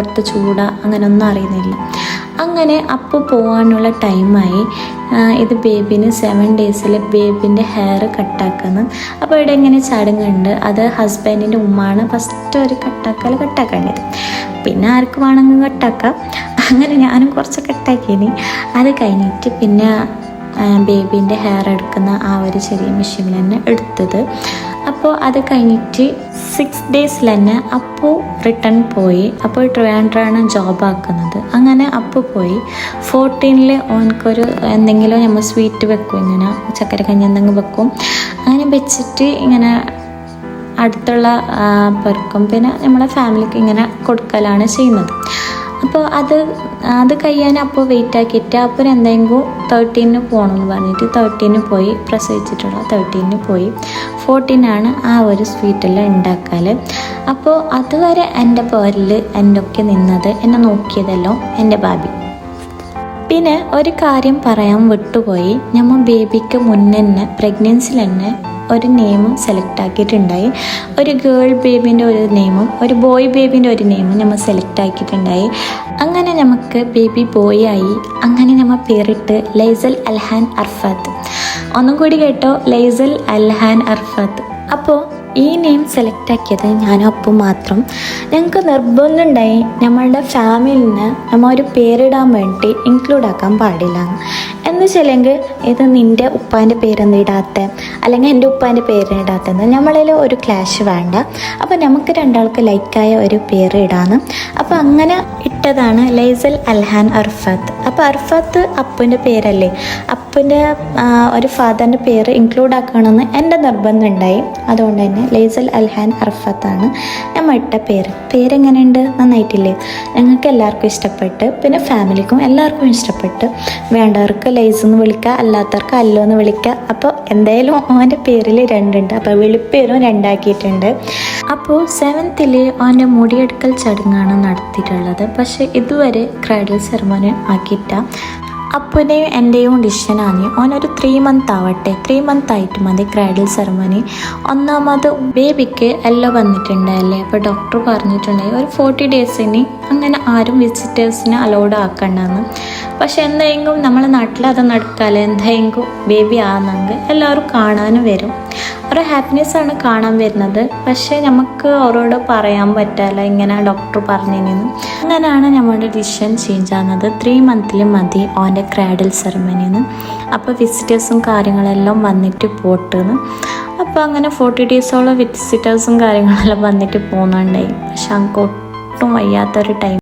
പുറത്ത് ചൂടാ അങ്ങനെയൊന്നും അറിയുന്നില്ല. അങ്ങനെ അപ്പോൾ പോകാനുള്ള ടൈമായി. ഇത് ബേബിന് 7 ഡേയ്സിൽ ബേബിൻ്റെ ഹെയർ കട്ടാക്കുന്നു. അപ്പോൾ ഇവിടെ ഇങ്ങനെ ചടങ്ങുണ്ട്. അത് ഹസ്ബൻഡിൻ്റെ ഉമ്മാണ് ഫസ്റ്റ് ഒരു കട്ടാക്കേണ്ടത്. പിന്നെ ആർക്ക് വേണമെങ്കിൽ കട്ടാക്കാം. അങ്ങനെ ഞാനും കുറച്ച് കട്ടാക്കിയിനി. അത് കഴിഞ്ഞിട്ട് പിന്നെ ബേബീൻ്റെ ഹെയർ എടുക്കുന്ന ആ ഒരു ചെറിയ മെഷീനിൽ തന്നെ എടുത്തത്. അപ്പോൾ അത് കഴിഞ്ഞിട്ട് 6 ഡേയ്സിൽ തന്നെ അപ്പോൾ റിട്ടേൺ പോയി. അപ്പോൾ ട്രിവാൻഡ്രമാണ് ജോബ് ആക്കുന്നത്. അങ്ങനെ അപ്പോൾ പോയി 14 ഓനക്കൊരു എന്തെങ്കിലും നമ്മൾ സ്വീറ്റ് വെക്കും, ഇങ്ങനെ ചക്കര കഞ്ഞി എന്തെങ്കിലും വെക്കും. അങ്ങനെ വെച്ചിട്ട് ഇങ്ങനെ അടുത്തുള്ള പെറുക്കും. പിന്നെ നമ്മളെ ഫാമിലിക്ക് ഇങ്ങനെ കൊടുക്കലാണ് ചെയ്യുന്നത്. അപ്പോൾ അത് കഴിയാൻ അപ്പോൾ വെയിറ്റ് ആക്കിയിട്ട് അപ്പോൾ എന്തെങ്കിലും 13 പോകണമെന്ന് പറഞ്ഞിട്ട് 13 പോയി, പ്രസവിച്ചിട്ടുള്ള 13 പോയി. 14 ആ ഒരു സ്വീറ്റെല്ലാം ഉണ്ടാക്കൽ. അപ്പോൾ അതുവരെ എൻ്റെ പേരിൽ ഒക്കെ നിന്നത്, എന്നെ നോക്കിയതല്ലോ എൻ്റെ ബാബി. പിന്നെ ഒരു കാര്യം പറയാൻ വിട്ടുപോയി. നമ്മൾ ബേബിക്ക് മുന്നേ തന്നെ പ്രഗ്നൻസിൽ തന്നെ ഒരു നെയിമും സെലക്ട് ആക്കിയിട്ടുണ്ടായി. ഒരു ഗേൾ ബേബീൻ്റെ ഒരു നെയിമും ഒരു ബോയ് ബേബീൻ്റെ ഒരു നെയിമും നമ്മൾ സെലക്ട് ആക്കിയിട്ടുണ്ടായി. അങ്ങനെ നമുക്ക് ബേബി ബോയ് ആയി. അങ്ങനെ നമ്മൾ പേരിട്ട് ലൈസൽ അൽഹാൻ അർഫാത്ത്. ഒന്നും കൂടി കേട്ടോ, ലൈസൽ അൽഹാൻ അർഫാത്ത്. അപ്പോൾ ഈ നെയിം സെലക്ട് ആക്കിയത് ഞാനും അപ്പം മാത്രം. ഞങ്ങൾക്ക് നിർബന്ധമുണ്ടായി നമ്മളുടെ ഫാമിലിന് നമ്മൾ ഒരു പേരിടാൻ വേണ്ടി ഇൻക്ലൂഡ് ആക്കാൻ പാടില്ല എന്ന് വെച്ചില്ലെങ്കിൽ ഇത് നിൻ്റെ ഉപ്പാൻ്റെ പേരൊന്നും ഇടാത്ത, അല്ലെങ്കിൽ എൻ്റെ ഉപ്പാൻ്റെ പേരിടാത്തത് നമ്മളിൽ ഒരു ക്ലാഷ് വേണ്ട. അപ്പോൾ നമുക്ക് രണ്ടാൾക്ക് ലൈക്കായ ഒരു പേര് ഇടാന്ന്. അപ്പോൾ അങ്ങനെ ഇട്ടതാണ് ലൈസൽ അൽഹാൻ അർഫാത്ത്. അപ്പോൾ അർഫാത്ത് അപ്പൻ്റെ പേരല്ലേ, അപ്പൻ്റെ ഒരു ഫാദറിൻ്റെ പേര് ഇൻക്ലൂഡ് ആക്കണമെന്ന് എൻ്റെ നിർബന്ധം ഉണ്ടായി. അതുകൊണ്ട് തന്നെ ലൈസൽ അൽഹാൻ അർഫത്താണ് നമ്മൾ ഇട്ട പേരെങ്ങനെയുണ്ട്? നന്നായിട്ടില്ലേ? ഞങ്ങൾക്ക് എല്ലാവർക്കും ഇഷ്ടപ്പെട്ട്, പിന്നെ ഫാമിലിക്കും എല്ലാവർക്കും ഇഷ്ടപ്പെട്ട്. വേണ്ടവർക്ക് ലൈസ് എന്ന് വിളിക്കുക, അല്ലാത്തവർക്ക് അല്ലോ എന്ന് വിളിക്കുക. അപ്പോൾ എന്തായാലും അവൻ്റെ പേരിൽ 2 ഉണ്ട്. അപ്പോൾ വിളിപ്പേരും 2 ആക്കിയിട്ടുണ്ട്. അപ്പോൾ 7th അവൻ്റെ മുടിയെടുക്കൽ ചടങ്ങാണ് നടത്തിയിട്ടുള്ളത്. പക്ഷേ ഇതുവരെ ക്രൈഡൽ സെറമണി ആക്കിയിട്ട. അപ്പനെയും എൻ്റെയും ഡിസിഷനാണ് ഓനൊരു 3 മന്ത് ആവട്ടെ, 3 മന്ത് ആയിട്ട് മതി ക്രൈഡൽ സെറമണി. ഒന്നാമത് ബേബിക്ക് എല്ലാം വന്നിട്ടുണ്ടല്ലേ. അപ്പോൾ ഡോക്ടർ പറഞ്ഞിട്ടുണ്ടായി ഒരു 40 ഡേയ്സിന് അങ്ങനെ ആരും വിസിറ്റേഴ്സിനെ അലൗഡ് ആക്കണ്ടെന്ന്. പക്ഷെ എന്തെങ്കിലും നമ്മളെ നാട്ടിൽ അത് നടക്കാല്ലേ, എന്തെങ്കിലും ബേബി ആണെങ്കിൽ എല്ലാവരും കാണാനും വരും. ഒരു ഹാപ്പിനെസ്സാണ് കാണാൻ വരുന്നത്. പക്ഷേ നമുക്ക് അവരോട് പറയാൻ പറ്റില്ല ഇങ്ങനെ ഡോക്ടർ പറഞ്ഞിരുന്നു. അങ്ങനെയാണ് നമ്മുടെ ഡിസിഷൻ ചേഞ്ച് ആകുന്നത്. 3 മന്തിൽ മതി ഓൻ്റെ ക്രാഡിൽ സെറമണിന്ന്. അപ്പോൾ വിസിറ്റേഴ്സും കാര്യങ്ങളെല്ലാം വന്നിട്ട് പോട്ടെന്ന്. അപ്പോൾ അങ്ങനെ 40 ഡേയ്സോളം വിസിറ്റേഴ്സും കാര്യങ്ങളെല്ലാം വന്നിട്ട് പോകുന്നുണ്ടായി. പക്ഷെ അങ്ങ് ഒട്ടും വയ്യാത്തൊരു ടൈം.